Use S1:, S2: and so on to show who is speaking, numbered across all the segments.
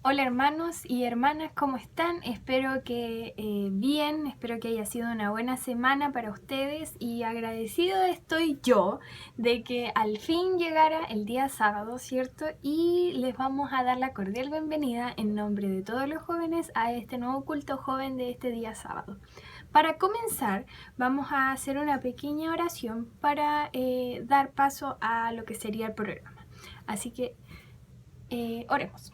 S1: Hola hermanos y hermanas, ¿cómo están? Espero que bien, espero que haya sido una buena semana para ustedes y agradecido estoy yo de que al fin llegara el día sábado, ¿cierto? Y les vamos a dar la cordial bienvenida en nombre de todos los jóvenes a este nuevo culto joven de este día sábado. Para comenzar, vamos a hacer una pequeña oración para dar paso a lo que sería el programa. Así que oremos.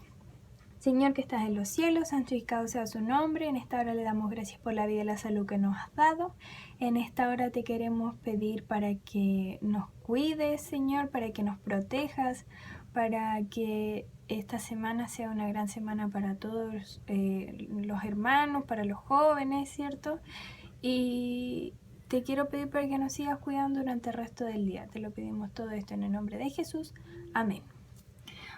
S1: Señor que estás en los cielos, santificado sea su nombre. En esta hora le damos gracias por la vida y la salud que nos has dado. En esta hora te queremos pedir para que nos cuides, Señor, para que nos protejas, para que esta semana sea una gran semana para todos los hermanos, para los jóvenes, ¿cierto? Y te quiero pedir para que nos sigas cuidando durante el resto del día. Te lo pedimos todo esto en el nombre de Jesús. Amén.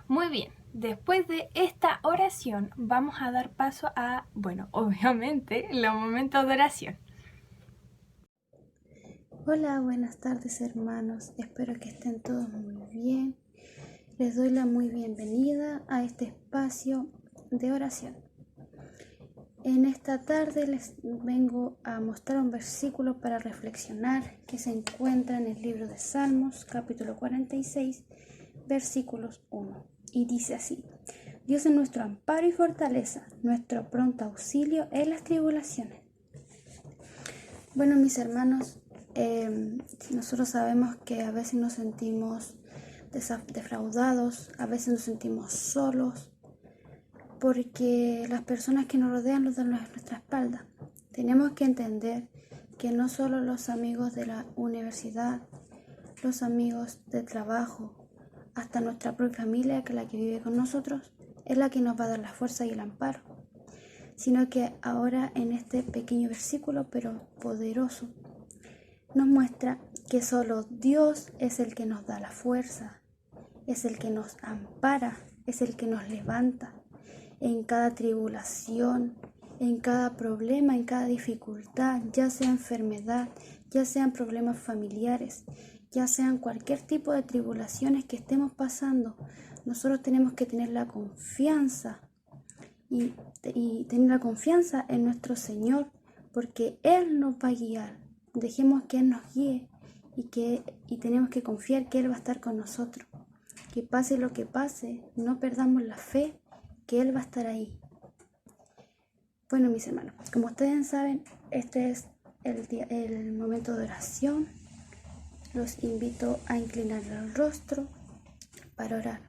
S1: Muy bien, después de esta oración vamos a dar paso a, bueno, obviamente, los momentos de oración.
S2: Hola, buenas tardes hermanos, espero que estén todos muy bien. Les doy la muy bienvenida a este espacio de oración. En esta tarde les vengo a mostrar un versículo para reflexionar que se encuentra en el libro de Salmos, capítulo 46, versículos 1. Y dice así: Dios es nuestro amparo y fortaleza, nuestro pronto auxilio en las tribulaciones. Bueno, mis hermanos, nosotros sabemos que a veces nos sentimos defraudados, a veces nos sentimos solos, porque las personas que nos rodean nos dan nuestra espalda. Tenemos que entender que no solo los amigos de la universidad, los amigos de trabajo, hasta nuestra propia familia, que es la que vive con nosotros, es la que nos va a dar la fuerza y el amparo, sino que ahora en este pequeño versículo, pero poderoso, nos muestra que solo Dios es el que nos da la fuerza, es el que nos ampara, es el que nos levanta en cada tribulación, en cada problema, en cada dificultad, ya sea enfermedad, ya sean problemas familiares, ya sean cualquier tipo de tribulaciones que estemos pasando. Nosotros tenemos que tener la confianza y tener la confianza en nuestro Señor, porque Él nos va a guiar. Dejemos que Él nos guíe y tenemos que confiar que Él va a estar con nosotros. Que pase lo que pase, no perdamos la fe que Él va a estar ahí. Bueno, mis hermanos, como ustedes saben, este es el momento de oración. Los invito a inclinar el rostro para orar.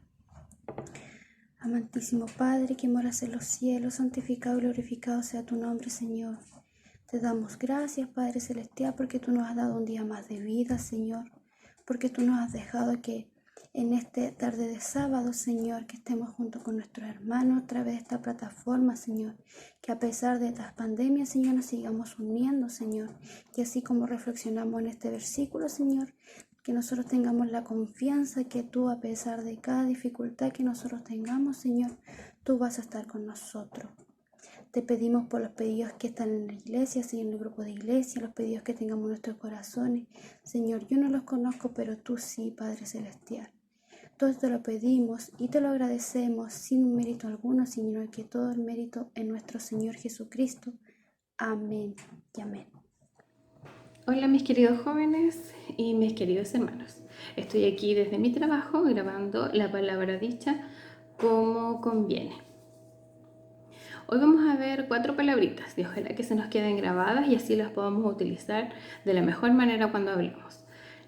S2: Amantísimo Padre, que moras en los cielos, santificado y glorificado sea tu nombre, Señor. Te damos gracias, Padre Celestial, porque tú nos has dado un día más de vida, Señor. Porque tú nos has dejado que en esta tarde de sábado, Señor, que estemos junto con nuestros hermanos a través de esta plataforma, Señor. Que a pesar de estas pandemias, Señor, nos sigamos uniendo, Señor. Y así como reflexionamos en este versículo, Señor, que nosotros tengamos la confianza que tú, a pesar de cada dificultad que nosotros tengamos, Señor, tú vas a estar con nosotros. Te pedimos por los pedidos que están en la iglesia, Señor, en el grupo de iglesia, los pedidos que tengamos en nuestros corazones. Señor, yo no los conozco, pero tú sí, Padre Celestial. Todo esto lo pedimos y te lo agradecemos sin mérito alguno, sino que todo el mérito en nuestro Señor Jesucristo. Amén y amén.
S3: Hola mis queridos jóvenes y mis queridos hermanos. Estoy aquí desde mi trabajo grabando la palabra dicha como conviene. Hoy vamos a ver 4 palabritas y ojalá que se nos queden grabadas y así las podamos utilizar de la mejor manera cuando hablemos.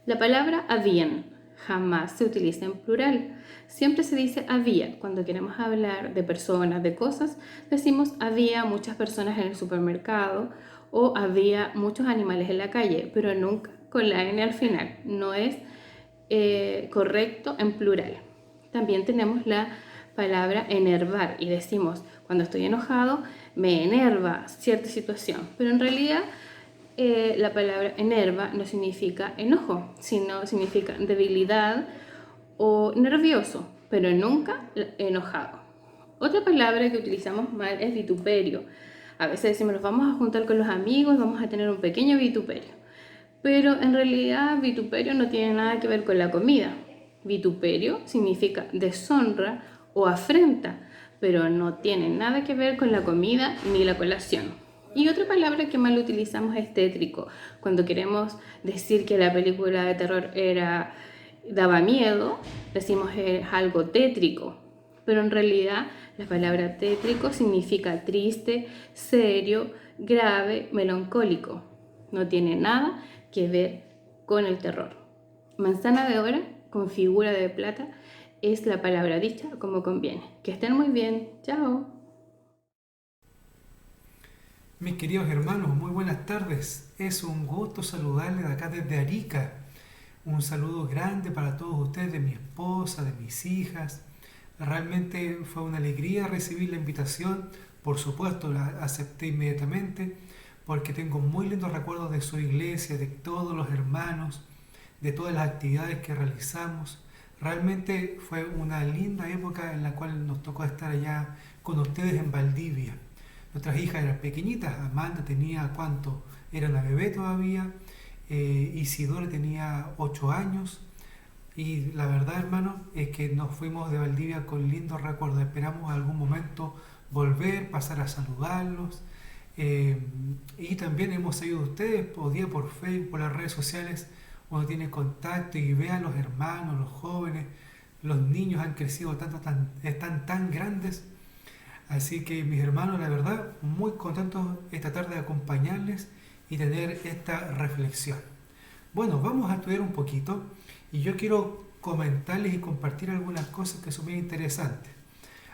S3: La palabra habían jamás se utiliza en plural. Siempre se dice había. Cuando queremos hablar de personas, de cosas, decimos había muchas personas en el supermercado o había muchos animales en la calle, pero nunca con la N al final. No es correcto en plural. También tenemos la palabra enervar y decimos cuando estoy enojado me enerva cierta situación, pero en realidad la palabra enerva no significa enojo, sino significa debilidad o nervioso, pero nunca enojado. Otra palabra que utilizamos mal es vituperio. A veces decimos nos vamos a juntar con los amigos, vamos a tener un pequeño vituperio. Pero en realidad vituperio no tiene nada que ver con la comida. Vituperio significa deshonra o afrenta, pero no tiene nada que ver con la comida ni la colación. Y otra palabra que mal utilizamos es tétrico, cuando queremos decir que la película de terror daba miedo, decimos es algo tétrico, pero en realidad la palabra tétrico significa triste, serio, grave, melancólico. No tiene nada que ver con el terror. Manzana de oro con figura de plata es la palabra dicha como conviene. Que estén muy bien. Chao.
S4: Mis queridos hermanos, muy buenas tardes. Es un gusto saludarles de acá desde Arica. Un saludo grande para todos ustedes, de mi esposa, de mis hijas. Realmente fue una alegría recibir la invitación. Por supuesto, la acepté inmediatamente porque tengo muy lindos recuerdos de su iglesia, de todos los hermanos, de todas las actividades que realizamos. Realmente fue una linda época en la cual nos tocó estar allá con ustedes en Valdivia. Nuestras hijas eran pequeñitas. Amanda tenía, ¿cuánto? Era una bebé todavía. Isidora tenía 8 años. Y la verdad, hermano, es que nos fuimos de Valdivia con lindos recuerdos. Esperamos algún momento volver, pasar a saludarlos. Y también hemos seguido a ustedes por día por Facebook, por las redes sociales. Uno tiene contacto y ve a los hermanos, los jóvenes, los niños han crecido tanto, están tan grandes. Así que mis hermanos, la verdad, muy contentos esta tarde de acompañarles y tener esta reflexión. Bueno, vamos a estudiar un poquito y yo quiero comentarles y compartir algunas cosas que son muy interesantes.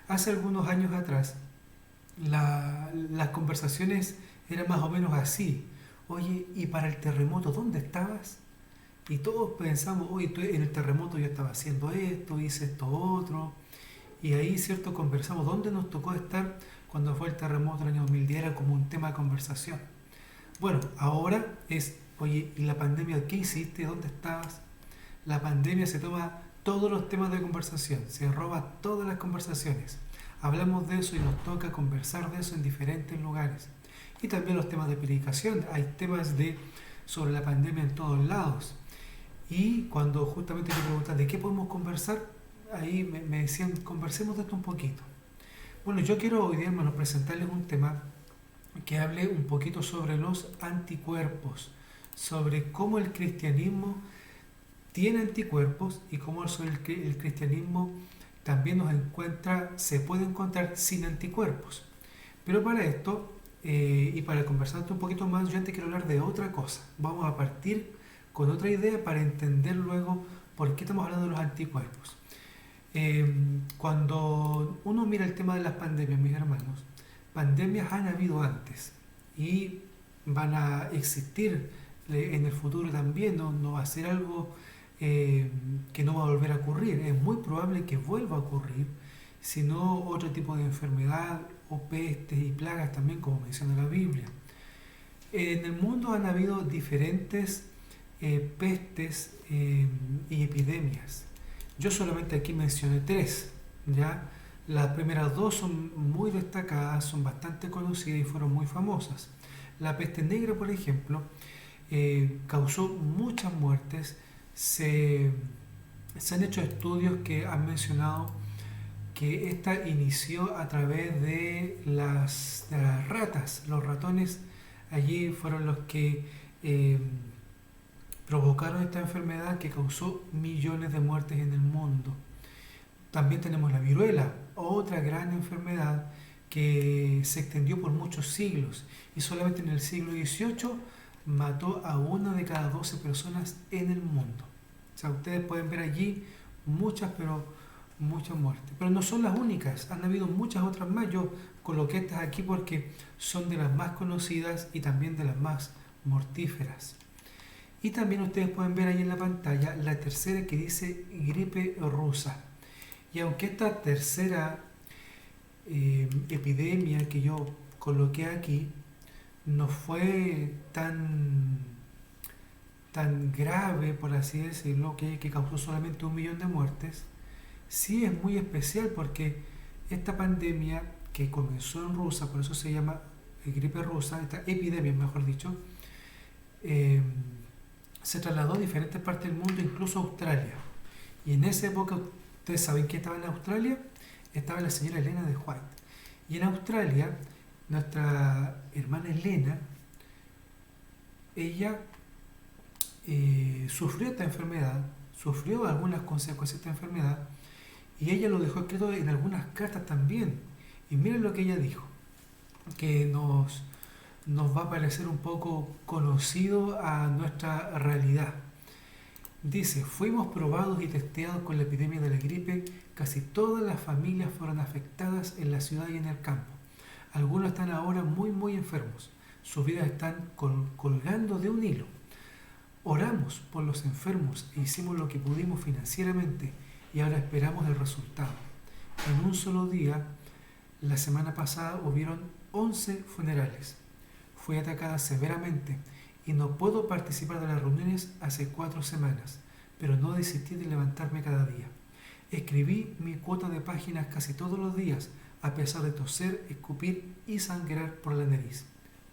S4: Hace algunos años atrás, las conversaciones eran más o menos así. Oye, ¿y para el terremoto dónde estabas? Y todos pensamos, oye, en el terremoto yo estaba haciendo esto, hice esto otro. Y ahí, ¿cierto? Conversamos. ¿Dónde nos tocó estar cuando fue el terremoto del año 2010? Era como un tema de conversación. Bueno, ahora es, oye, ¿y la pandemia qué hiciste? ¿Dónde estabas? La pandemia se toma todos los temas de conversación, se roba todas las conversaciones. Hablamos de eso y nos toca conversar de eso en diferentes lugares. Y también los temas de predicación. Hay temas sobre la pandemia en todos lados. Y cuando justamente me preguntan de qué podemos conversar, ahí me decían, conversemos de esto un poquito. Bueno, yo quiero hoy día, hermanos, presentarles un tema que hable un poquito sobre los anticuerpos, sobre cómo el cristianismo tiene anticuerpos y cómo el cristianismo también se puede encontrar sin anticuerpos. Pero para esto, y para conversarte un poquito más, yo antes quiero hablar de otra cosa. Vamos a partir con otra idea para entender luego por qué estamos hablando de los anticuerpos. Cuando uno mira el tema de las pandemias, mis hermanos, pandemias han habido antes y van a existir en el futuro también. No va a ser algo que no va a volver a ocurrir. Es muy probable que vuelva a ocurrir, sino otro tipo de enfermedad o pestes y plagas también, como menciona la Biblia. En el mundo han habido diferentes pestes y epidemias. Yo solamente aquí mencioné 3, ¿ya? Las primeras 2 son muy destacadas, son bastante conocidas y fueron muy famosas. La peste negra, por ejemplo, causó muchas muertes. Se han hecho estudios que han mencionado que esta inició a través de las ratas. Los ratones allí fueron los que provocaron esta enfermedad que causó millones de muertes en el mundo. También tenemos la viruela, otra gran enfermedad que se extendió por muchos siglos y solamente en el siglo XVIII mató a 1 de cada 12 personas en el mundo. O sea, ustedes pueden ver allí muchas muertes. Pero no son las únicas, han habido muchas otras más. Yo coloqué estas aquí porque son de las más conocidas y también de las más mortíferas. Y también ustedes pueden ver ahí en la pantalla la tercera que dice gripe rusa. Y aunque esta tercera epidemia que yo coloqué aquí no fue tan grave, por así decirlo, que causó solamente 1 millón de muertes, sí es muy especial porque esta pandemia que comenzó en Rusia, por eso se llama gripe rusa, esta epidemia mejor dicho, se trasladó a diferentes partes del mundo, incluso a Australia. Y en esa época, ¿ustedes saben qué estaba en Australia? estaba la señora Elena de White. Y en Australia, nuestra hermana Elena, ella sufrió esta enfermedad, sufrió algunas consecuencias de esta enfermedad, y ella lo dejó escrito en algunas cartas también. Y miren lo que ella dijo, que nos va a parecer un poco conocido a nuestra realidad. Dice: fuimos probados y testeados con la epidemia de la gripe. Casi todas las familias fueron afectadas en la ciudad y en el campo. Algunos están ahora muy enfermos. Sus vidas están colgando de un hilo. Oramos por los enfermos e hicimos lo que pudimos financieramente y ahora esperamos el resultado. En un solo día, la semana pasada, hubieron 11 funerales. Fui atacada severamente y no puedo participar de las reuniones hace 4 semanas, pero no desistí de levantarme cada día. Escribí mi cuota de páginas casi todos los días, a pesar de toser, escupir y sangrar por la nariz.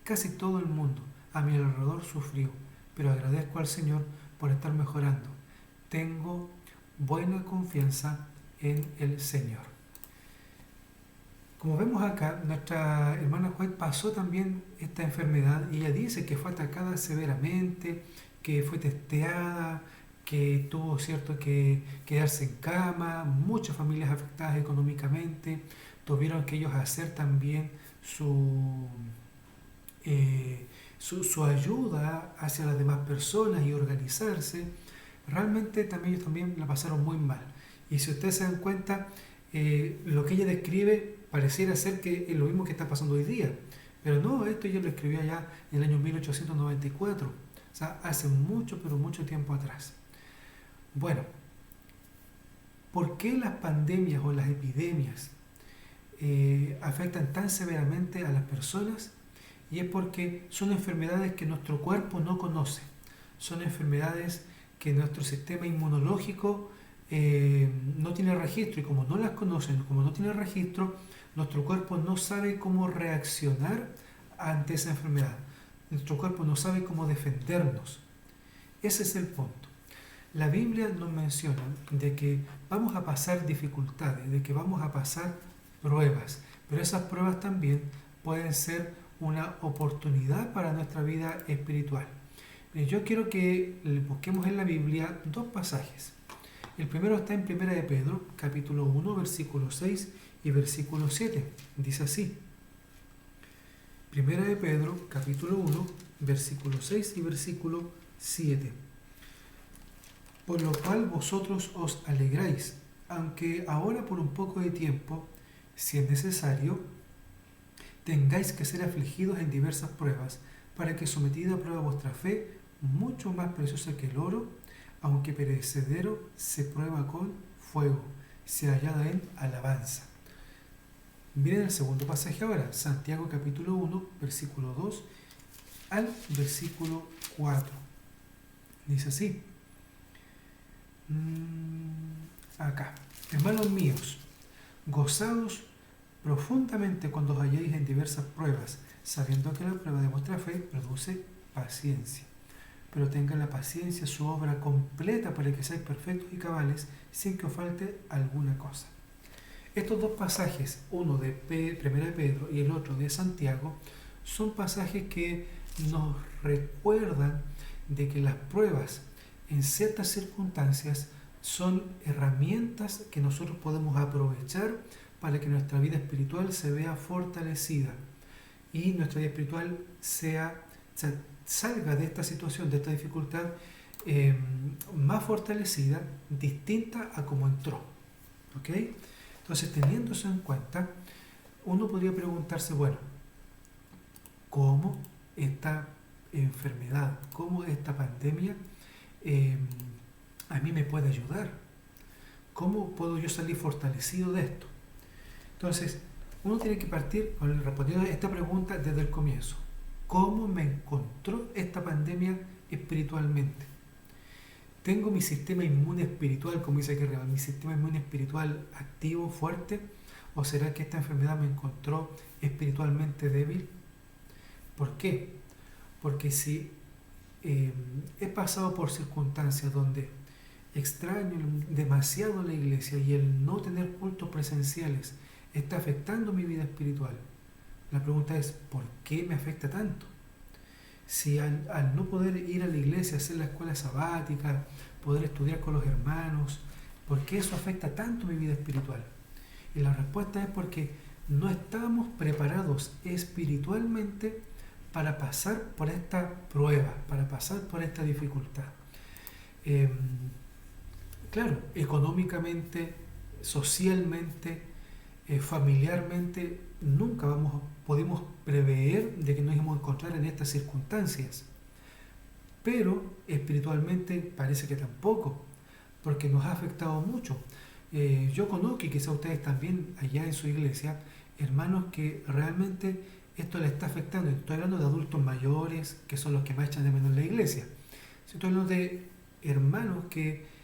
S4: Casi todo el mundo a mi alrededor sufrió, pero agradezco al Señor por estar mejorando. Tengo buena confianza en el Señor. Como vemos acá, nuestra hermana White pasó también esta enfermedad y ella dice que fue atacada severamente, que fue testeada, que tuvo que quedarse en cama, muchas familias afectadas económicamente, tuvieron que ellos hacer también su ayuda hacia las demás personas y organizarse. Realmente también ellos también la pasaron muy mal. Y si ustedes se dan cuenta, lo que ella describe pareciera ser que es lo mismo que está pasando hoy día. Pero no, esto ella lo escribió allá en el año 1894. O sea, hace mucho, pero mucho tiempo atrás. Bueno, ¿por qué las pandemias o las epidemias afectan tan severamente a las personas? Y es porque son enfermedades que nuestro cuerpo no conoce. Son enfermedades que nuestro sistema inmunológico no tiene registro, y como no las conocen, como no tiene registro, nuestro cuerpo no sabe cómo reaccionar ante esa enfermedad. Nuestro cuerpo no sabe cómo defendernos. Ese es el punto. La Biblia nos menciona de que vamos a pasar dificultades, de que vamos a pasar pruebas, pero esas pruebas también pueden ser una oportunidad para nuestra vida espiritual. Yo quiero que busquemos en la Biblia 2 pasajes. El primero está en 1 de Pedro, capítulo 1, versículo 6 y versículo 7. Dice así: 1 de Pedro, capítulo 1, versículo 6 y versículo 7. Por lo cual vosotros os alegráis, aunque ahora por un poco de tiempo, si es necesario, tengáis que ser afligidos en diversas pruebas, para que sometida a prueba vuestra fe, mucho más preciosa que el oro, aunque perecedero, se prueba con fuego, sea hallada en alabanza. Miren el segundo pasaje ahora, Santiago capítulo 1, versículo 2 al versículo 4. Dice así: acá, hermanos míos, gozaos profundamente cuando os halléis en diversas pruebas, sabiendo que la prueba de vuestra fe produce paciencia. Pero tenga la paciencia su obra completa para que seáis perfectos y cabales, sin que os falte alguna cosa. Estos 2 pasajes, uno de 1 de Pedro y el otro de Santiago, son pasajes que nos recuerdan de que las pruebas en ciertas circunstancias son herramientas que nosotros podemos aprovechar para que nuestra vida espiritual se vea fortalecida y nuestra vida espiritual salga de esta situación, de esta dificultad, más fortalecida, distinta a como entró. ¿Ok? Entonces, teniendo eso en cuenta, uno podría preguntarse, bueno, ¿cómo esta enfermedad, cómo esta pandemia a mí me puede ayudar? ¿Cómo puedo yo salir fortalecido de esto? Entonces, uno tiene que partir respondiendo a esta pregunta desde el comienzo. ¿Cómo me encontró esta pandemia espiritualmente? ¿Tengo mi sistema inmune espiritual, como dice aquí arriba, mi sistema inmune espiritual activo, fuerte? ¿O será que esta enfermedad me encontró espiritualmente débil? ¿Por qué? Porque si he pasado por circunstancias donde extraño demasiado la iglesia y el no tener cultos presenciales está afectando mi vida espiritual. La pregunta es, ¿por qué me afecta tanto? Si al no poder ir a la iglesia, hacer la escuela sabática, poder estudiar con los hermanos, ¿por qué eso afecta tanto mi vida espiritual? Y la respuesta es porque no estábamos preparados espiritualmente para pasar por esta prueba, para pasar por esta dificultad. Claro, económicamente, socialmente, familiarmente, nunca podemos prever de que nos íbamos a encontrar en estas circunstancias. Pero espiritualmente parece que tampoco, porque nos ha afectado mucho. Yo conozco, y quizá ustedes también allá en su iglesia, hermanos que realmente esto les está afectando. Estoy hablando de adultos mayores, que son los que más echan de menos en la iglesia. Estoy hablando de hermanos que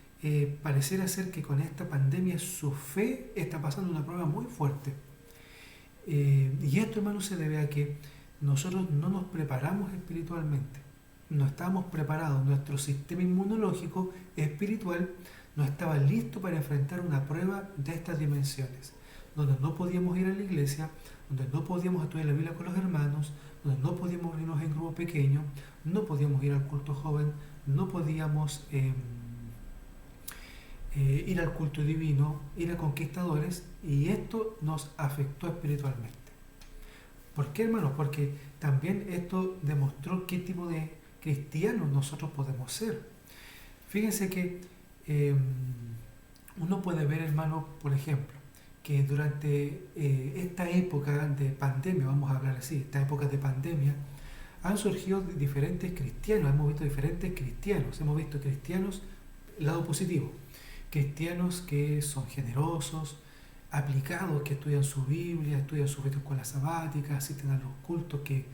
S4: pareciera ser que con esta pandemia su fe está pasando una prueba muy fuerte. Y esto, hermanos, se debe a que nosotros no nos preparamos espiritualmente. No estábamos preparados. Nuestro sistema inmunológico espiritual no estaba listo para enfrentar una prueba de estas dimensiones, donde no podíamos ir a la iglesia, donde no podíamos estudiar la Biblia con los hermanos, donde no podíamos irnos en grupo pequeño, no podíamos ir al culto joven, no podíamos ir al culto divino, ir a conquistadores, y esto nos afectó espiritualmente. ¿Por qué, hermanos? Porque también esto demostró qué tipo de cristianos nosotros podemos ser. Fíjense que uno puede ver, hermano, por ejemplo, que durante esta época de pandemia, vamos a hablar así, esta época de pandemia, han surgido diferentes cristianos, hemos visto diferentes cristianos, hemos visto cristianos, lado positivo, cristianos que son generosos, aplicados, que estudian su Biblia, estudian su escuela sabática, asisten a los cultos que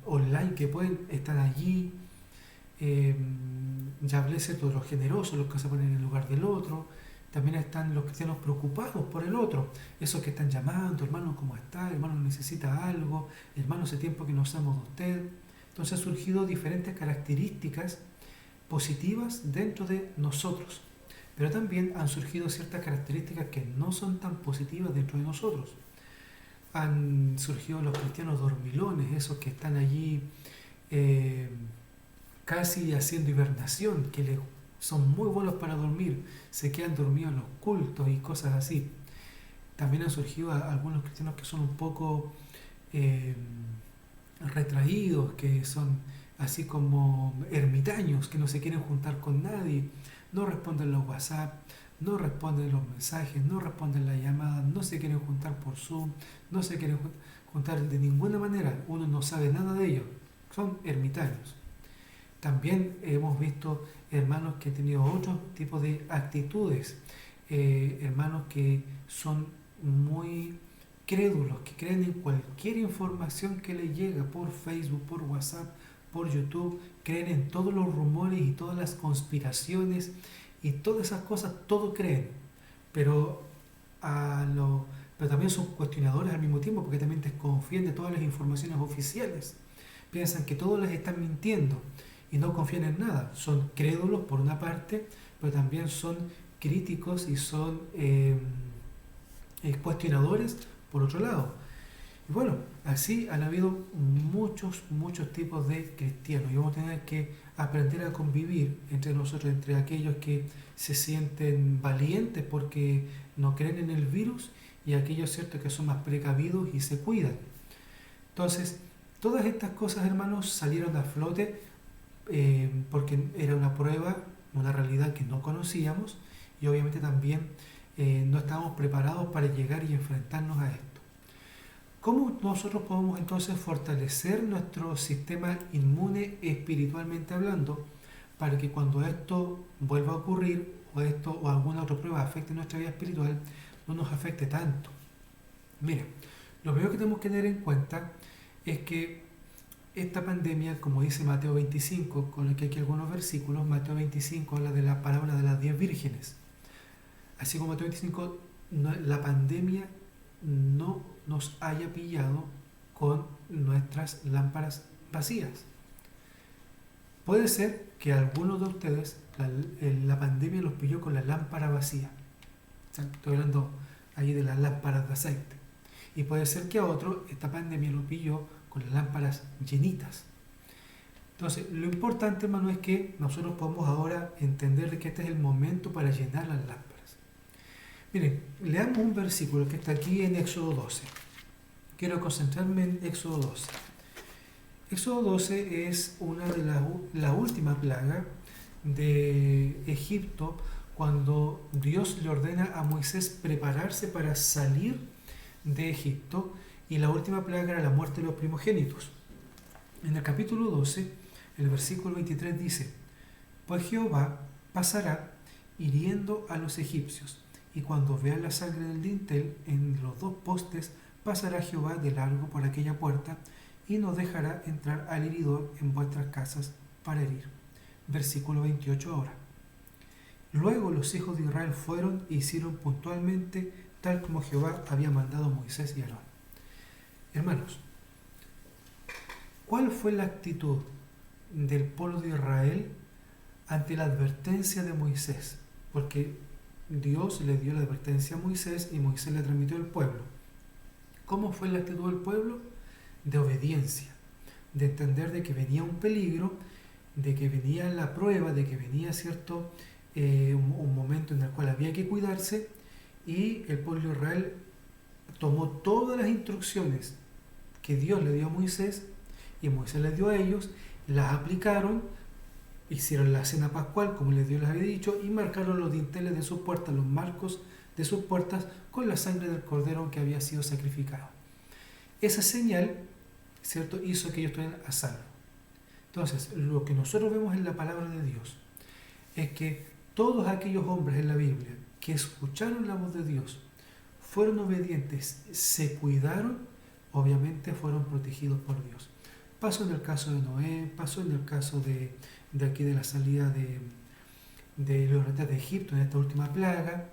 S4: online que pueden, están allí. Ya hablé de los generosos, los que se ponen en el lugar del otro. También están los cristianos preocupados por el otro, esos que están llamando, hermano, ¿cómo está? Hermano, necesita algo, hermano, hace tiempo que no sabemos de usted. Entonces han surgido diferentes características positivas dentro de nosotros, pero también han surgido ciertas características que no son tan positivas dentro de nosotros. Han surgido los cristianos dormilones, esos que están allí casi haciendo hibernación, que son muy buenos para dormir, se quedan dormidos en los cultos y cosas así. También han surgido algunos cristianos que son un poco retraídos, que son así como ermitaños, que no se quieren juntar con nadie, no responden los WhatsApp, no responden los mensajes, no responden las llamadas, no se quieren juntar por Zoom, no se quieren juntar de ninguna manera, uno no sabe nada de ellos, son ermitaños. También hemos visto hermanos que han tenido otro tipo de actitudes, hermanos que son muy crédulos, que creen en cualquier información que les llega por Facebook, por WhatsApp, por YouTube, creen en todos los rumores y todas las conspiraciones y todas esas cosas, todo creen, pero también son cuestionadores al mismo tiempo, porque también desconfían de todas las informaciones oficiales, piensan que todos les están mintiendo y no confían en nada. Son crédulos por una parte, pero también son críticos y son cuestionadores por otro lado. Y bueno, así han habido muchos tipos de cristianos, y vamos a tener que aprender a convivir entre nosotros, entre aquellos que se sienten valientes porque no creen en el virus y aquellos, cierto, que son más precavidos y se cuidan. Entonces, todas estas cosas, hermanos, salieron a flote porque era una prueba, una realidad que no conocíamos, y obviamente también no estábamos preparados para llegar y enfrentarnos a esto. ¿Cómo nosotros podemos entonces fortalecer nuestro sistema inmune espiritualmente hablando para que cuando esto vuelva a ocurrir o alguna otra prueba afecte nuestra vida espiritual, no nos afecte tanto? Mira, lo primero que tenemos que tener en cuenta es que esta pandemia, como dice Mateo 25, con lo que aquí algunos versículos, Mateo 25 habla de la parábola de las 10 vírgenes. Así como Mateo 25, la pandemia no nos haya pillado con nuestras lámparas vacías. Puede ser que a algunos de ustedes la pandemia los pilló con la lámpara vacía. O sea, estoy hablando ahí de las lámparas de aceite. Y puede ser que a otros esta pandemia lo pilló con las lámparas llenitas. Entonces, lo importante, hermano, es que nosotros podemos ahora entender de que este es el momento para llenar las lámparas. Miren, leamos un versículo que está aquí en Éxodo 12. Quiero concentrarme en Éxodo 12. Éxodo 12 es una de la última plaga de Egipto, cuando Dios le ordena a Moisés prepararse para salir de Egipto, y la última plaga era la muerte de los primogénitos. En el capítulo 12, el versículo 23 dice: pues Jehová pasará hiriendo a los egipcios, y cuando vea la sangre del dintel en los dos postes, pasará Jehová de largo por aquella puerta, y no dejará entrar al heridor en vuestras casas para herir. Versículo 28 ahora. Luego los hijos de Israel fueron e hicieron puntualmente tal como Jehová había mandado a Moisés y Aarón. Hermanos, ¿cuál fue la actitud del pueblo de Israel ante la advertencia de Moisés? Porque Dios le dio la advertencia a Moisés y Moisés le transmitió al pueblo. ¿Cómo fue la actitud del pueblo? De obediencia, de entender de que venía un peligro, de que venía la prueba, de que venía un momento en el cual había que cuidarse, y el pueblo de Israel tomó todas las instrucciones que Dios le dio a Moisés y Moisés les dio a ellos, las aplicaron, hicieron la cena pascual como Dios les había dicho, y marcaron los dinteles de sus puertas, los marcos de sus puertas, con la sangre del cordero que había sido sacrificado. Esa señal, ¿cierto?, hizo que ellos estuvieran a salvo. Entonces, lo que nosotros vemos en la palabra de Dios es que todos aquellos hombres en la Biblia que escucharon la voz de Dios, fueron obedientes, se cuidaron, obviamente fueron protegidos por Dios. Pasó en el caso de Noé, pasó en el caso de aquí de la salida de los israelitas de Egipto en esta última plaga.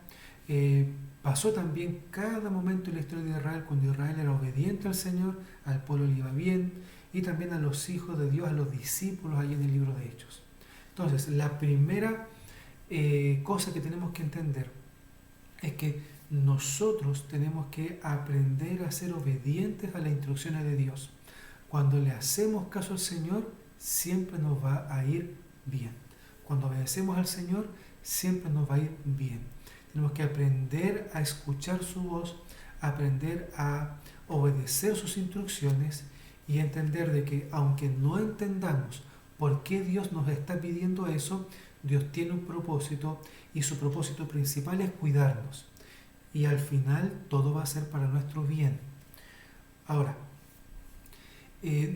S4: Pasó también cada momento en la historia de Israel, cuando Israel era obediente al Señor, al pueblo le iba bien, y también a los hijos de Dios, a los discípulos, ahí en el libro de Hechos. Entonces, la primera cosa que tenemos que entender es que nosotros tenemos que aprender a ser obedientes a las instrucciones de Dios. Cuando le hacemos caso al Señor, siempre nos va a ir bien. Cuando obedecemos al Señor, siempre nos va a ir bien. Tenemos que aprender a escuchar su voz, aprender a obedecer sus instrucciones y entender de que aunque no entendamos por qué Dios nos está pidiendo eso, Dios tiene un propósito, y su propósito principal es cuidarnos. Y al final todo va a ser para nuestro bien. Ahora,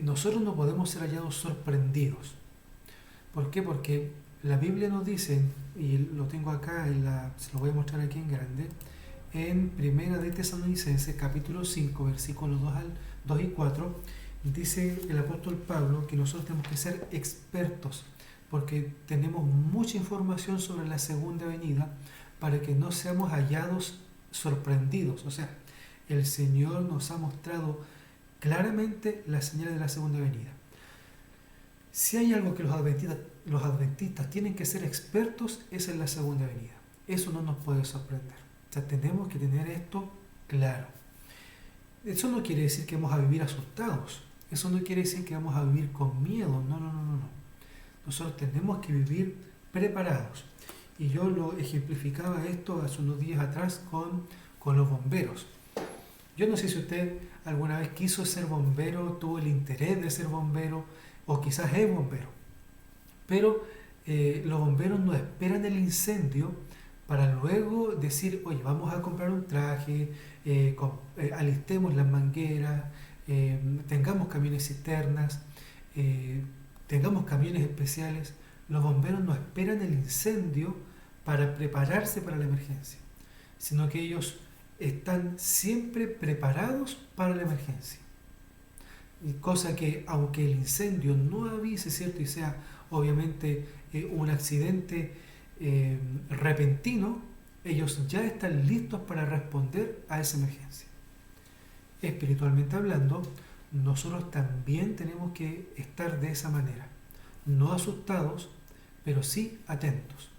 S4: nosotros no podemos ser hallados sorprendidos. ¿Por qué? Porque la Biblia nos dice, y lo tengo acá, se lo voy a mostrar aquí en grande, en Primera de Tesalonicenses, capítulo 5, versículos 2 y 4, dice el apóstol Pablo que nosotros tenemos que ser expertos, porque tenemos mucha información sobre la segunda venida, para que no seamos hallados sorprendidos. O sea, el Señor nos ha mostrado claramente las señales de la segunda venida. Si hay algo que los adventistas tienen que ser expertos, es en la segunda venida. Eso no nos puede sorprender. O sea, tenemos que tener esto claro. Eso no quiere decir que vamos a vivir asustados. Eso no quiere decir que vamos a vivir con miedo. No. Nosotros tenemos que vivir preparados. Y yo lo ejemplificaba esto hace unos días atrás con los bomberos. Yo no sé si usted alguna vez quiso ser bombero, tuvo el interés de ser bombero, o quizás es bombero. Pero los bomberos no esperan el incendio para luego decir, oye, vamos a comprar un traje, alistemos las mangueras, tengamos camiones cisternas, tengamos camiones especiales. Los bomberos no esperan el incendio para prepararse para la emergencia, sino que ellos están siempre preparados para la emergencia. Cosa que, aunque el incendio no avise, ¿cierto?, y sea obviamente un accidente repentino, ellos ya están listos para responder a esa emergencia. Espiritualmente hablando, nosotros también tenemos que estar de esa manera. no asustados, pero sí atentos,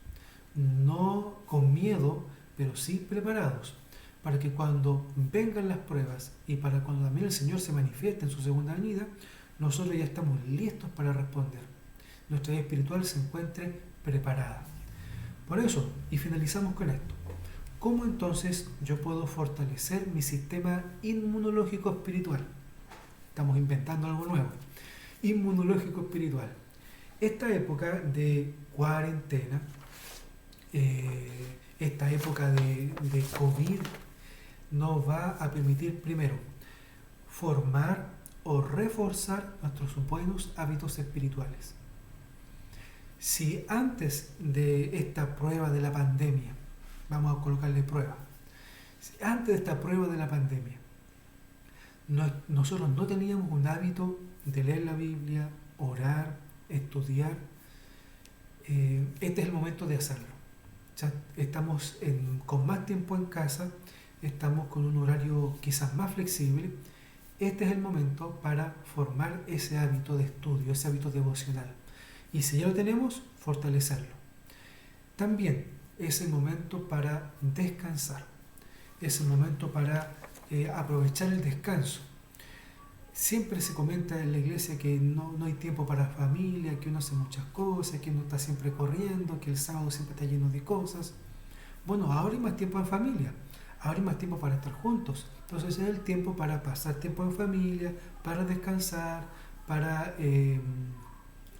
S4: no con miedo, pero sí preparados, para que cuando vengan las pruebas y para cuando también el Señor se manifieste en su segunda venida, nosotros ya estamos listos para responder. Nuestra vida espiritual se encuentre preparada. Por eso, y finalizamos con esto, ¿cómo entonces yo puedo fortalecer mi sistema inmunológico espiritual? Estamos inventando algo nuevo. Inmunológico espiritual. Esta época de cuarentena, esta época de COVID, nos va a permitir primero formar o reforzar nuestros buenos hábitos espirituales. Si antes de esta prueba de la pandemia, vamos a colocarle prueba, si antes de esta prueba de la pandemia, nosotros no teníamos un hábito de leer la Biblia, orar, estudiar, este es el momento de hacerlo. Ya estamos con más tiempo en casa, estamos con un horario quizás más flexible. Este es el momento para formar ese hábito de estudio, ese hábito devocional. Y si ya lo tenemos, fortalecerlo. También es el momento para descansar, es el momento para aprovechar el descanso. Siempre se comenta en la iglesia que no hay tiempo para la familia, que uno hace muchas cosas, que uno está siempre corriendo, que el sábado siempre está lleno de cosas. Bueno, ahora hay más tiempo en familia, ahora hay más tiempo para estar juntos. Entonces es el tiempo para pasar tiempo en familia, para descansar, para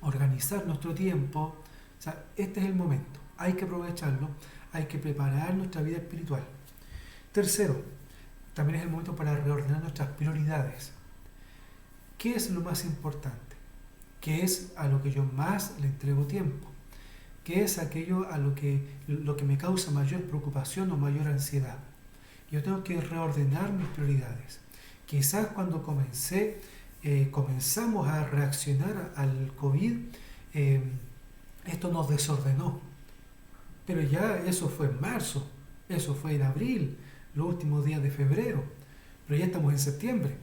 S4: organizar nuestro tiempo. O sea, este es el momento, hay que aprovecharlo, hay que preparar nuestra vida espiritual. Tercero, también es el momento para reordenar nuestras prioridades. ¿Qué es lo más importante? ¿Qué es a lo que yo más le entrego tiempo? ¿Qué es aquello a lo que me causa mayor preocupación o mayor ansiedad? Yo tengo que reordenar mis prioridades. Quizás cuando comenzamos a reaccionar al COVID, esto nos desordenó. Pero ya eso fue en marzo, eso fue en abril, los últimos días de febrero. Pero ya estamos en septiembre.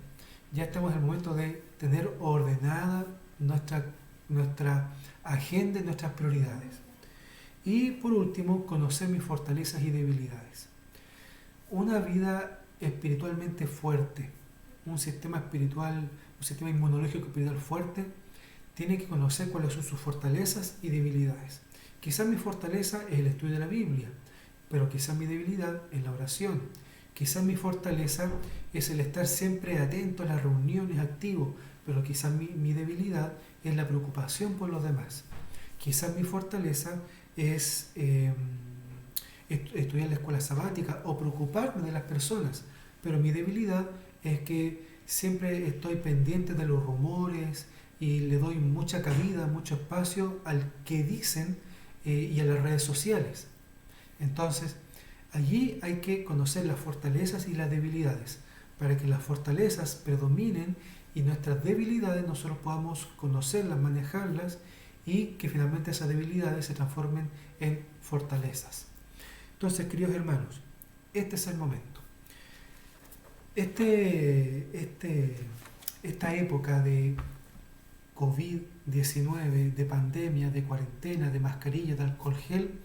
S4: Ya estamos en el momento de tener ordenada nuestra agenda y nuestras prioridades. Y por último, conocer mis fortalezas y debilidades. Una vida espiritualmente fuerte, un sistema inmunológico espiritual fuerte, tiene que conocer cuáles son sus fortalezas y debilidades. Quizás mi fortaleza es el estudio de la Biblia, pero quizás mi debilidad es la oración. Quizás mi fortaleza es el estar siempre atento a las reuniones, activo, pero quizás mi debilidad es la preocupación por los demás. Quizás mi fortaleza es estudiar la escuela sabática o preocuparme de las personas, pero mi debilidad es que siempre estoy pendiente de los rumores y le doy mucha cabida, mucho espacio al que dicen y a las redes sociales. Entonces, allí hay que conocer las fortalezas y las debilidades, para que las fortalezas predominen y nuestras debilidades nosotros podamos conocerlas, manejarlas y que finalmente esas debilidades se transformen en fortalezas. Entonces, queridos hermanos, este es el momento. Esta época de COVID-19, de pandemia, de cuarentena, de mascarilla, de alcohol gel,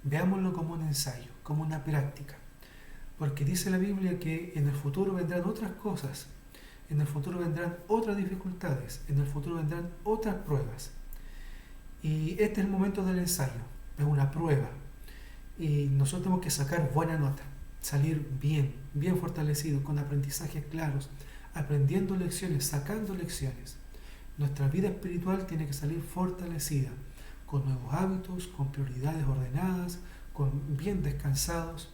S4: veámoslo como un ensayo, como una práctica. Porque dice la Biblia que en el futuro vendrán otras cosas, en el futuro vendrán otras dificultades, en el futuro vendrán otras pruebas. Y este es el momento del ensayo, es una prueba. Y nosotros tenemos que sacar buena nota, salir bien fortalecidos, con aprendizajes claros, aprendiendo lecciones, sacando lecciones. Nuestra vida espiritual tiene que salir fortalecida, con nuevos hábitos, con prioridades ordenadas, bien descansados,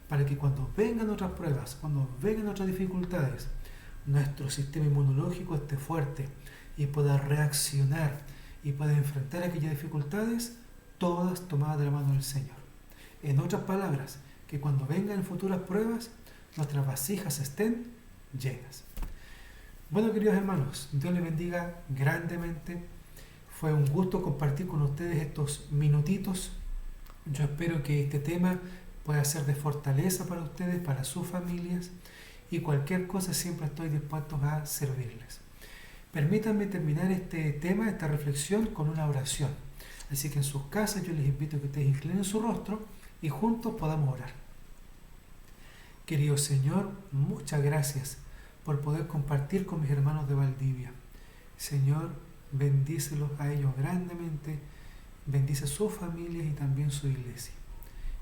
S4: para que cuando vengan otras pruebas, cuando vengan otras dificultades, nuestro sistema inmunológico esté fuerte y pueda reaccionar y pueda enfrentar aquellas dificultades, todas tomadas de la mano del Señor. En otras palabras, que cuando vengan futuras pruebas, nuestras vasijas estén llenas. Bueno, queridos hermanos, Dios les bendiga grandemente. Fue un gusto compartir con ustedes estos minutitos. Yo espero que este tema pueda ser de fortaleza para ustedes, para sus familias, y cualquier cosa siempre estoy dispuesto a servirles. Permítanme terminar este tema, esta reflexión, con una oración. Así que en sus casas yo les invito a que ustedes inclinen su rostro y juntos podamos orar. Querido Señor, muchas gracias por poder compartir con mis hermanos de Valdivia. Señor, bendícelos a ellos grandemente, bendice sus familias y también su iglesia.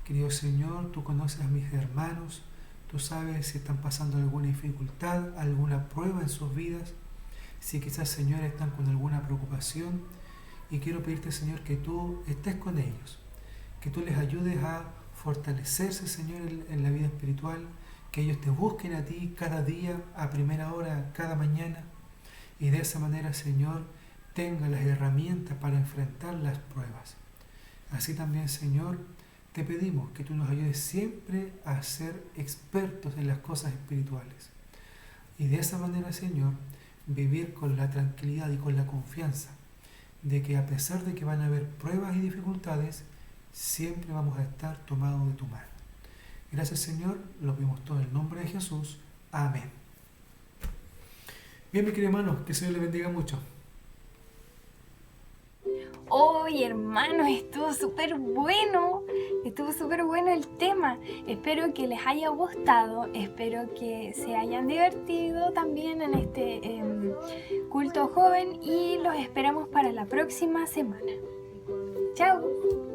S4: Querido Señor, tú conoces a mis hermanos, tú sabes si están pasando alguna dificultad, alguna prueba en sus vidas, si quizás, Señor, están con alguna preocupación, y quiero pedirte, Señor, que tú estés con ellos, que tú les ayudes a fortalecerse, Señor, en la vida espiritual, que ellos te busquen a ti cada día, a primera hora, cada mañana, y de esa manera, Señor, tengan las herramientas para enfrentar las pruebas. Así también, Señor, te pedimos que tú nos ayudes siempre a ser expertos en las cosas espirituales. Y de esa manera, Señor, vivir con la tranquilidad y con la confianza de que a pesar de que van a haber pruebas y dificultades, siempre vamos a estar tomados de tu mano. Gracias, Señor, lo pedimos todo en el nombre de Jesús. Amén. Bien, mi querido hermano, que el Señor le bendiga mucho.
S1: ¡Hoy, hermanos! Estuvo súper bueno el tema. Espero que les haya gustado, espero que se hayan divertido también en este culto joven y los esperamos para la próxima semana. ¡Chao!